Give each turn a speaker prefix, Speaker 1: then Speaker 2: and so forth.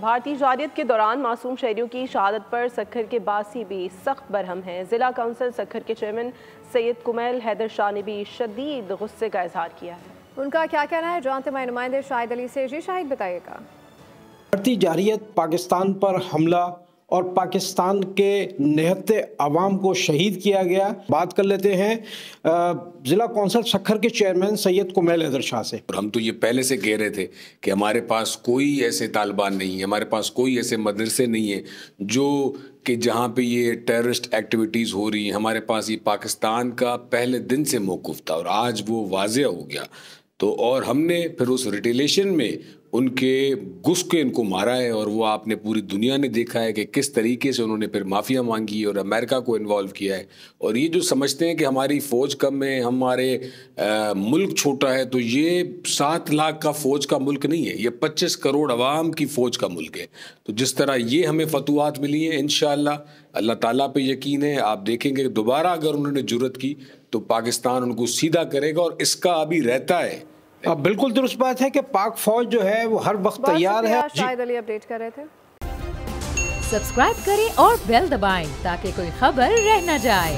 Speaker 1: بھارتی جارحیت کے دوران معصوم شہریوں کی شہادت پر سکھر کے باسی بھی سخت برہم ہیں۔ ضلع کونسل سکھر کے چیئرمین سید کمیل حیدر شاہ نے بھی شدید غصے کا اظہار کیا ہے۔
Speaker 2: ان کا کیا کہنا ہے جانتے ہیں نمائندے شاہد علی سے۔ جی شاہد بتائیے گا۔
Speaker 3: بھارتی جارحیت پاکستان پر حملہ اور پاکستان کے نہتے عوام کو شہید کیا گیا۔ بات کر لیتے ہیں ضلع کونسل سکھر کے چیئرمین سید کمیل حیدر شاہ سے۔
Speaker 4: ہم تو یہ پہلے سے کہہ رہے تھے کہ ہمارے پاس کوئی ایسے طالبان نہیں ہیں، ہمارے پاس کوئی ایسے مدرسے نہیں ہیں جو کہ جہاں پہ یہ ٹیررسٹ ایکٹیویٹیز ہو رہی ہیں۔ ہمارے پاس یہ پاکستان کا پہلے دن سے موقف تھا اور آج وہ واضح ہو گیا تو اور ہم نے پھر اس ریٹیلیشن میں ان کے گھس کے ان کو مارا ہے، اور وہ آپ نے پوری دنیا نے دیکھا ہے کہ کس طریقے سے انہوں نے پھر معافیا مانگی اور امریکہ کو انوالو کیا ہے۔ اور یہ جو سمجھتے ہیں کہ ہماری فوج کم ہے، ہمارے ملک چھوٹا ہے، تو یہ 7 لاکھ کا فوج کا ملک نہیں ہے، یہ 25 کروڑ عوام کی فوج کا ملک ہے۔ تو جس طرح یہ ہمیں فتوحات ملی ہیں، انشاءاللہ اللہ تعالیٰ پہ یقین ہے، آپ دیکھیں گے دوبارہ اگر انہوں نے جرأت کی تو پاکستان ان کو سیدھا کرے گا، اور اس کا ابھی رہتا ہے۔
Speaker 3: بالکل درست بات ہے کہ پاک فوج جو ہے وہ ہر وقت تیار ہے۔
Speaker 2: شاہد علی اپڈیٹ کر رہے تھے۔
Speaker 5: سبسکرائب کریں اور بیل دبائیں تاکہ کوئی خبر رہ نہ جائے۔